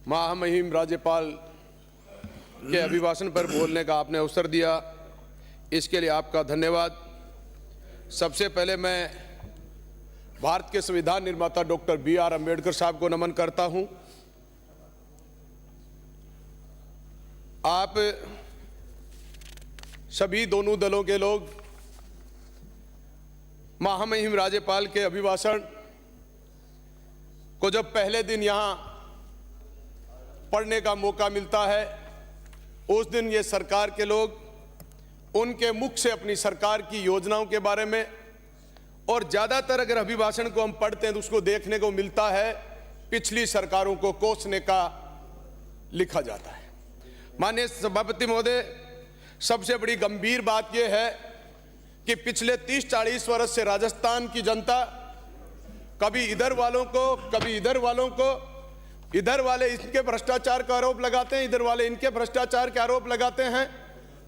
महामहिम राज्यपाल के अभिभाषण पर बोलने का आपने अवसर दिया, इसके लिए आपका धन्यवाद। सबसे पहले मैं भारत के संविधान निर्माता डॉक्टर B.R. अम्बेडकर साहब को नमन करता हूं। आप सभी दोनों दलों के लोग महामहिम राज्यपाल के अभिभाषण को जब पहले दिन यहां पढ़ने का मौका मिलता है, उस दिन ये सरकार के लोग उनके मुख से अपनी सरकार की योजनाओं के बारे में, और ज़्यादातर अगर अभिभाषण को हम पढ़ते हैं तो उसको देखने को मिलता है पिछली सरकारों को कोसने का लिखा जाता है। माननीय सभापति महोदय, सबसे बड़ी गंभीर बात यह है कि पिछले 30-40 वर्ष से राजस्थान की जनता कभी इधर वालों को, कभी इधर वालों को, इधर वाले इनके भ्रष्टाचार का आरोप लगाते हैं, इधर वाले इनके भ्रष्टाचार के आरोप लगाते हैं,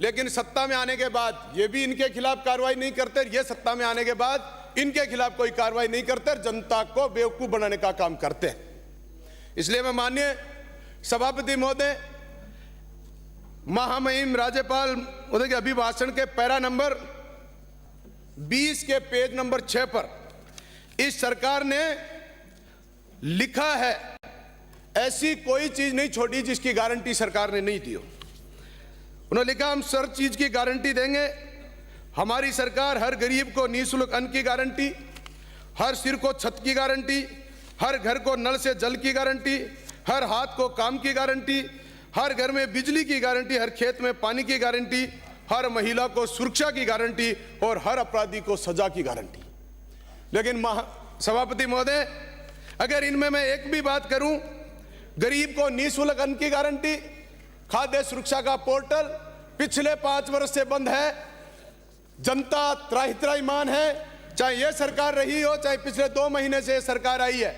लेकिन सत्ता में आने के बाद ये भी इनके खिलाफ कार्रवाई नहीं करते, ये सत्ता में आने के बाद इनके खिलाफ कोई कार्रवाई नहीं करते, जनता को बेवकूफ बनाने का काम करते हैं। इसलिए मैं माननीय सभापति महोदय, महामहिम राज्यपाल महोदय के अभिभाषण के पैरा नंबर 20 के पेज नंबर 6 पर इस सरकार ने लिखा है, ऐसी कोई चीज नहीं छोड़ी जिसकी गारंटी सरकार ने नहीं दी हो। उन्होंने लिखा, हम हर चीज की गारंटी देंगे। हमारी सरकार हर गरीब को निःशुल्क अन्न की गारंटी, हर सिर को छत की गारंटी, हर घर को नल से जल की गारंटी, हर हाथ को काम की गारंटी, हर घर में बिजली की गारंटी, हर खेत में पानी की गारंटी, हर महिला को सुरक्षा की गारंटी और हर अपराधी को सजा की गारंटी। लेकिन सभापति महोदय, अगर इनमें मैं एक भी बात करूं, गरीब को निःशुल्क अन्न की गारंटी, खाद्य सुरक्षा का पोर्टल पिछले 5 वर्ष से बंद है, जनता त्राहित्राहीमान है, चाहे यह सरकार रही हो, चाहे पिछले 2 महीने से सरकार आई है,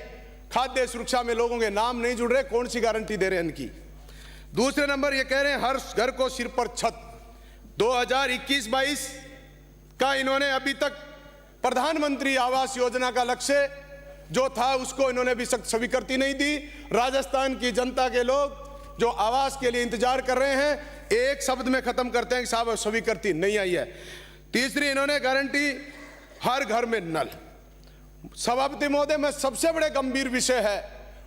खाद्य सुरक्षा में लोगों के नाम नहीं जुड़ रहे। कौन सी गारंटी दे रहे हैं इनकी? दूसरे नंबर ये कह रहे हैं हर घर को सिर पर छत। 2021-22 का इन्होंने अभी तक प्रधानमंत्री आवास योजना का लक्ष्य जो था उसको इन्होंने अभी तक स्वीकृति नहीं दी। राजस्थान की जनता के लोग जो आवास के लिए इंतजार कर रहे हैं, एक शब्द में खत्म करते हैं कि साहब स्वीकृति नहीं आई है। तीसरी इन्होंने गारंटी हर घर में नल। सभापति महोदय, में सबसे बड़े गंभीर विषय है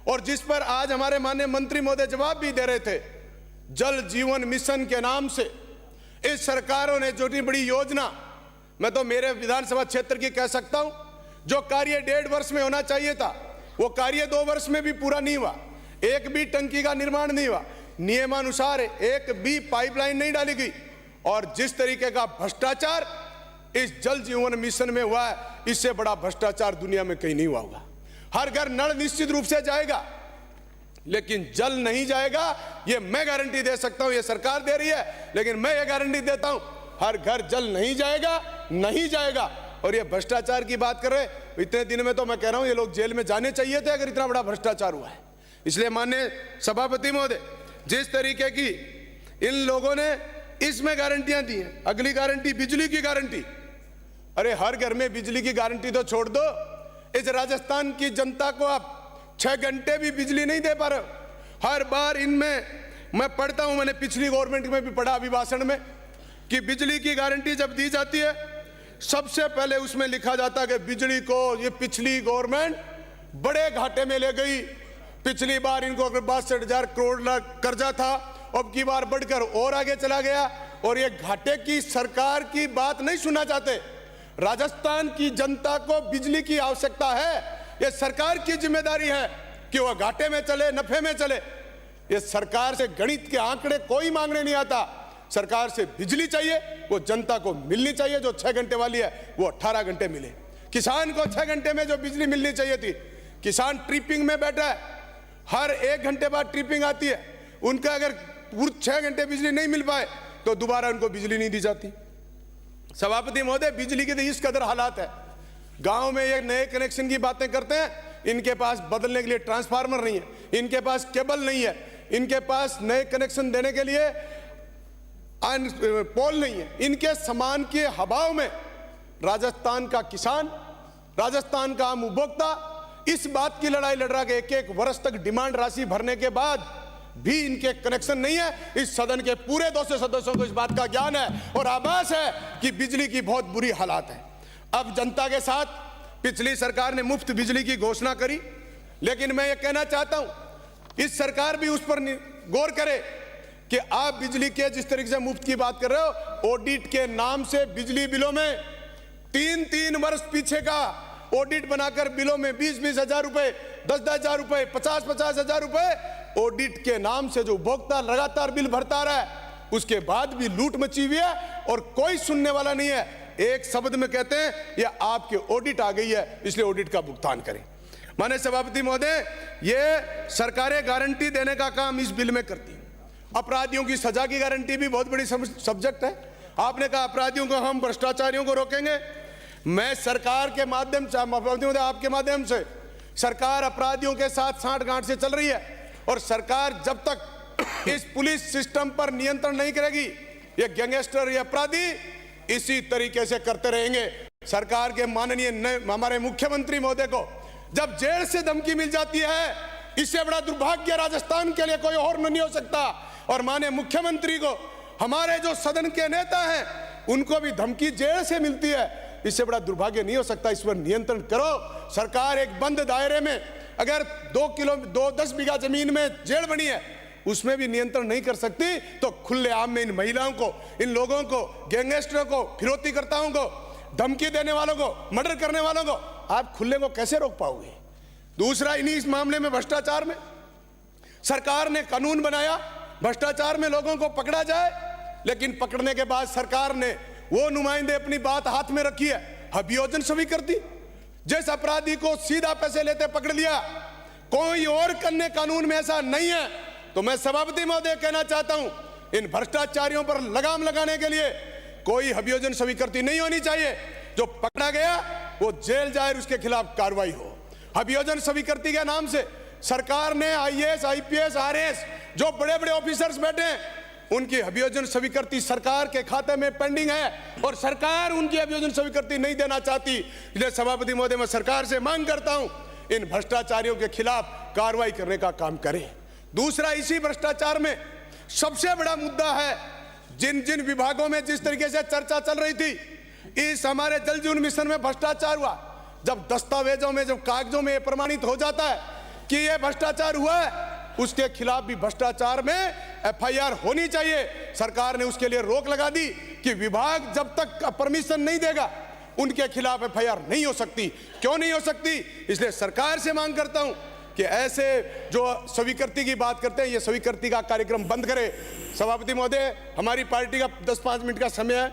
और जिस पर आज हमारे माननीय मंत्री महोदय जवाब भी दे रहे थे, जल जीवन मिशन के नाम से इस सरकारों ने जो बड़ी योजना, मैं तो मेरे विधानसभा क्षेत्र की कह सकता हूं, जो कार्य 1.5 वर्ष में होना चाहिए था वो कार्य 2 वर्ष में भी पूरा नहीं हुआ। एक भी टंकी का निर्माण नहीं हुआ, नियमानुसार एक भी पाइपलाइन नहीं डाली गई, और जिस तरीके का भ्रष्टाचार इस जल जीवन मिशन में हुआ है, इससे बड़ा भ्रष्टाचार दुनिया में कहीं नहीं हुआ होगा। हर घर नल निश्चित रूप से जाएगा, लेकिन जल नहीं जाएगा, ये मैं गारंटी दे सकता हूं। ये सरकार दे रही है, लेकिन मैं ये गारंटी देता हूं, हर घर जल नहीं जाएगा, नहीं जाएगा। और ये भ्रष्टाचार की बात कर रहे, इतने दिन में तो मैं कह रहा हूं ये लोग जेल में जाने चाहिए थे अगर इतना बड़ा भ्रष्टाचार हुआ है। इसलिए माननीय सभापति महोदय, जिस तरीके की इन लोगों ने इसमें गारंटियां दी हैं, अगली गारंटी बिजली की गारंटी। अरे हर घर में बिजली की गारंटी तो छोड़ दो, इस राजस्थान की जनता को आप 6 घंटे भी बिजली नहीं दे पा रहे हो। हर बार इनमें मैं पढ़ता हूं, मैंने पिछली गवर्नमेंट में भी पढ़ा अभिभाषण में, कि बिजली की गारंटी जब दी जाती है सबसे पहले उसमें लिखा जाता है कि बिजली को ये पिछली गवर्नमेंट बड़े घाटे में ले गई। पिछली बार इनको 62,000 करोड़ कर्जा था, अब की बार बढ़कर और आगे चला गया, और ये घाटे की सरकार की बात नहीं सुनना चाहते। राजस्थान की जनता को बिजली की आवश्यकता है, ये सरकार की जिम्मेदारी है कि वह घाटे में चले, नफे में चले। ये सरकार से गणित के आंकड़े कोई मांगने नहीं आता। सरकार से बिजली चाहिए, वो जनता को मिलनी चाहिए। जो 6 घंटे वाली है वो 18 घंटे मिले। किसान को 6 घंटे में जो बिजली मिलनी चाहिए थी, किसान ट्रिपिंग में बैठा है, हर 1 घंटे बाद ट्रिपिंग आती है, उनका अगर पूरे 6 घंटे बिजली नहीं मिल पाए तो दोबारा उनको बिजली नहीं दी जाती। सभापति महोदय, बिजली के तो इस कदर हालात है, गांव में ये नए कनेक्शन की बातें करते हैं, इनके पास बदलने के लिए ट्रांसफार्मर नहीं है, इनके पास केबल नहीं है, इनके पास नए कनेक्शन देने के लिए पोल नहीं है। इनके सामान के अभाव में राजस्थान का किसान, राजस्थान का आम उपभोक्ता इस बात की लड़ाई लड़ रहा कि एक एक वर्ष तक डिमांड राशि भरने के बाद भी इनके कनेक्शन नहीं है। इस सदन के पूरे 200 सदस्यों को इस बात का ज्ञान है और आभास है कि बिजली की बहुत बुरी हालात है। अब जनता के साथ पिछली सरकार ने मुफ्त बिजली की घोषणा करी, लेकिन मैं ये कहना चाहता हूं इस सरकार भी उस पर गौर करे कि आप बिजली के जिस तरीके से मुफ्त की बात कर रहे हो, ऑडिट के नाम से बिजली बिलों में 3-3 वर्ष पीछे का ऑडिट बनाकर बिलों में 20-20 हजार रुपए, 10-10 हजार रुपए, 50-50 हजार रुपए ऑडिट के नाम से जो उपभोक्ता लगातार बिल भरता रहा है, उसके बाद भी लूट मची हुई है और कोई सुनने वाला नहीं है। एक शब्द में कहते हैं ये आपके ऑडिट आ गई है, इसलिए ऑडिट का भुगतान करें। माननीय सभापति महोदय, ये सरकारें गारंटी देने का काम इस बिल में करती है। अपराधियों की सजा की गारंटी भी बहुत बड़ी सब्जेक्ट है। आपने कहा अपराधियों को हम भ्रष्टाचारियों को रोकेंगे। मैं सरकार के माध्यम से, आपके माध्यम से, सरकार अपराधियों के साथ सांठगांठ से चल रही है और सरकार जब तक इस पुलिस सिस्टम पर नियंत्रण नहीं करेगी, ये गैंगस्टर, ये अपराधी इसी तरीके से करते रहेंगे। सरकार के माननीय हमारे मुख्यमंत्री महोदय को जब जेल से धमकी मिल जाती है, इससे बड़ा दुर्भाग्य राजस्थान के लिए कोई और नहीं हो सकता। और माननीय मुख्यमंत्री को, हमारे जो सदन के नेता हैं, उनको भी धमकी जेल से मिलती है, इससे बड़ा दुर्भाग्य नहीं हो सकता। इस पर नियंत्रण करो। सरकार एक बंद दायरे में, अगर 10 बीघा जमीन में जेल बनी है, उसमें भी नियंत्रण नहीं कर सकती, तो खुलेआम में इन महिलाओं को, इन लोगों को, गैंगस्टरों को, फिरौतीकर्ताओं को, धमकी देने वालों को, मर्डर करने वालों को आप खुले को कैसे रोक पाओगे? दूसरा, इन्हीं इस मामले में भ्रष्टाचार में सरकार ने कानून बनाया, भ्रष्टाचार में लोगों को पकड़ा जाए, लेकिन पकड़ने के बाद सरकार ने वो नुमाइंदे अपनी बात हाथ में रखी है, अभियोजन स्वीकृति। जिस अपराधी को सीधा पैसे लेते पकड़ लिया, कोई और अन्य कानून में ऐसा नहीं है। तो मैं सभापति महोदय कहना चाहता हूं, इन भ्रष्टाचारियों पर लगाम लगाने के लिए कोई अभियोजन स्वीकृति नहीं होनी चाहिए। जो पकड़ा गया वो जेल जाए, उसके खिलाफ कार्रवाई हो। अभियोजन स्वीकृति के नाम से सरकार ने आईएएस, आईपीएस, आरएएस जो बड़े बड़े ऑफिसर्स बैठे हैं, उनकी अभियोजन स्वीकृति सरकार के खाते में पेंडिंग है और सरकार उनकी अभियोजन स्वीकृति नहीं देना चाहती। इसलिए सभापति महोदय, मैं सरकार से मांग करता हूं, इन भ्रष्टाचारियों के खिलाफ कार्रवाई करने का काम करें। दूसरा, इसी भ्रष्टाचार में सबसे बड़ा मुद्दा है, जिन जिन विभागों में जिस तरीके से चर्चा चल रही थी, इस हमारे जल जीवन मिशन में भ्रष्टाचार हुआ। जब दस्तावेजों में, जब कागजों में प्रमाणित हो जाता है कि यह भ्रष्टाचार हुआ है, उसके खिलाफ भी भ्रष्टाचार में एफआईआर होनी चाहिए। सरकार ने उसके लिए रोक लगा दी कि विभाग जब तक परमिशन नहीं देगा, उनके खिलाफ एफआईआर नहीं हो सकती। क्यों नहीं हो सकती? इसलिए सरकार से मांग करता हूं कि ऐसे जो स्वीकृति की बात करते हैं, ये स्वीकृति का कार्यक्रम बंद करे। सभापति महोदय, हमारी पार्टी का 10-5 मिनट का समय है,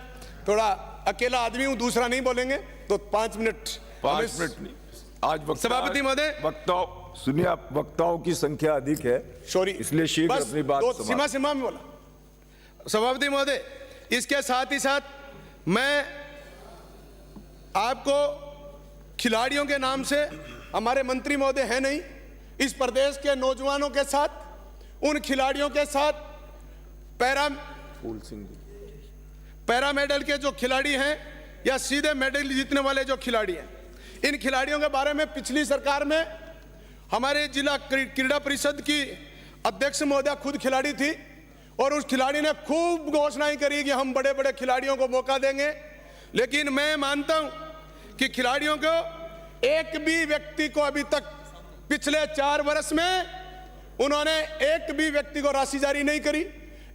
थोड़ा अकेला आदमी हूं, दूसरा नहीं बोलेंगे, तो 5 मिनट नहीं। आज सभापति महोदय, वक्ताओं सुनिए, आप वक्ताओं की संख्या अधिक है, सॉरी, इसलिए शीघ्र अपनी बात सीमा में बोला। सभापति महोदय, इसके साथ ही साथ मैं आपको खिलाड़ियों के नाम से, हमारे मंत्री महोदय हैं नहीं, इस प्रदेश के नौजवानों के साथ, उन खिलाड़ियों के साथ, पैरा मेडल के जो खिलाड़ी हैं या सीधे मेडल जीतने वाले जो खिलाड़ी हैं, इन खिलाड़ियों के बारे में पिछली सरकार में हमारे जिला क्रीड़ा परिषद की अध्यक्ष महोदया खुद खिलाड़ी थी और उस खिलाड़ी ने खूब घोषणाएं करी कि हम बड़े बड़े खिलाड़ियों को मौका देंगे। लेकिन मैं मानता हूं कि खिलाड़ियों को, एक भी व्यक्ति को अभी तक पिछले 4 वर्ष में उन्होंने एक भी व्यक्ति को राशि जारी नहीं करी,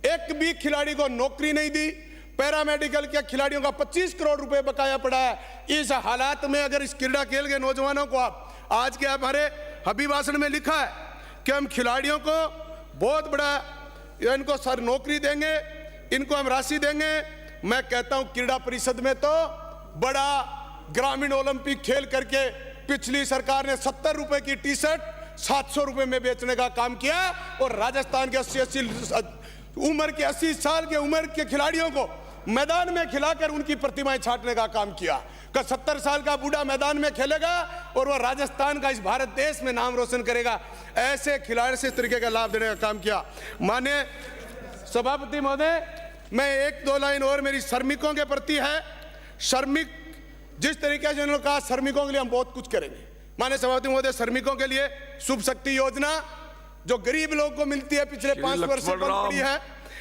एक भी खिलाड़ी को नौकरी नहीं दी। पैरामेडिकल के खिलाड़ियों का 25 करोड़ रुपए बकाया पड़ा है। इस हालात में अगर इस क्रीड़ा खेल के नौजवानों को आप, आज के हमारे अभिभाषण में लिखा है कि हम खिलाड़ियों को बहुत बड़ा, इनको सर नौकरी देंगे, इनको हम राशि देंगे। मैं कहता हूं क्रीड़ा परिषद में तो बड़ा ग्रामीण ओलंपिक खेल करके पिछली सरकार ने 70 रुपए की टी शर्ट 700 रुपए में बेचने का काम किया और राजस्थान के 80 साल के उम्र के खिलाड़ियों को मैदान में खिलाकर उनकी प्रतिमाएं छाटने का काम किया। का 70 साल का बूढ़ा मैदान में खेलेगा और वह राजस्थान का, इस भारत देश में नाम रोशन करेगा। ऐसे खिलाड़ी से इस तरीके का लाभ देने का काम किया। माननीय सभापति महोदय, मैं 1-2 लाइन और मेरी श्रमिकों के प्रति है। श्रमिक, जिस तरीके से उन्होंने कहा श्रमिकों के लिए हम बहुत कुछ करेंगे, माननीय सभापति महोदय, श्रमिकों के लिए शुभ शक्ति योजना जो गरीब लोगों को मिलती है पिछले 5 वर्ष से बंद पड़ी है।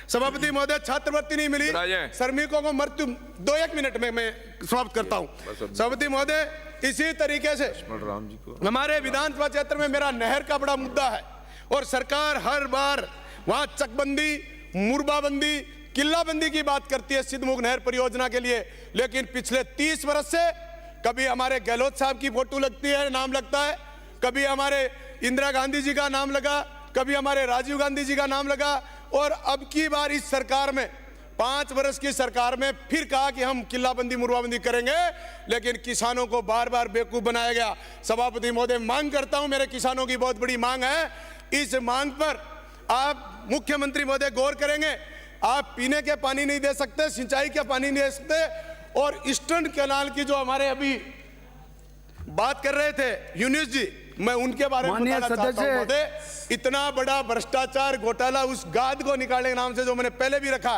सभापति महोदय, छात्रवृत्ति नहीं मिली, श्रमिकों को मृत्यु 1 मिनट में मैं समाप्त करता हूं। सभापति महोदय, इसी तरीके से हमारे विधानसभा क्षेत्र में मेरा नहर का बड़ा मुद्दा है और सरकार हर बार वहां चकबंदी, मुरबाबंदी, किल्लाबंदी की बात करती है सिद्धमुख नहर परियोजना के लिए, लेकिन पिछले 30 वर्ष से कभी हमारे गहलोत साहब की फोटो लगती है, नाम लगता है, कभी हमारे इंदिरा गांधी जी का नाम लगा, कभी हमारे राजीव गांधी जी का नाम लगा, और अब की बार इस सरकार में 5 वर्ष की सरकार में फिर कहा कि हम किल्लाबंदी, मुरबाबंदी करेंगे, लेकिन किसानों को बार बार बेवकूफ बनाया गया। सभापति महोदय, मांग करता हूं, मेरे किसानों की बहुत बड़ी मांग है, इस मांग पर आप मुख्यमंत्री महोदय गौर करेंगे। आप पीने के पानी नहीं दे सकते, सिंचाई का पानी नहीं दे सकते, और ईस्टर्न कैनाल की जो हमारे अभी बात कर रहे थे यूनुस जी, मैं उनके बारे में बताना चाहता हूं महोदय, इतना बड़ा भ्रष्टाचार घोटाला उस गाद को निकालने के नाम से जो मैंने पहले भी रखा,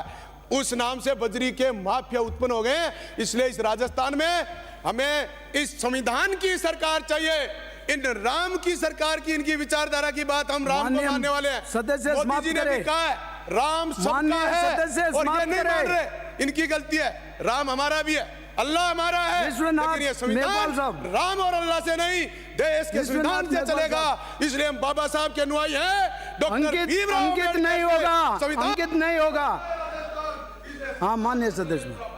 उस नाम से बजरी के माफिया उत्पन्न हो गए। इसलिए इस राजस्थान में हमें इस संविधान की सरकार चाहिए, इन राम की सरकार की, इनकी विचारधारा की बात हम राम को मानने वाले हैं। मोदी जी ने भी कहा है राम सबका है और ये नहीं मान रहे, इनकी गलती है। राम हमारा भी है, अल्लाह हमारा है, लेकिन ये संविधान राम और अल्लाह से नहीं, देश के संविधान से चलेगा। इसलिए हम बाबा साहब के अनुयायी हैं। डॉक्टर भीमराव अंकित नहीं होगा, अंकित नहीं होगा। हाँ, माननीय सदस्य।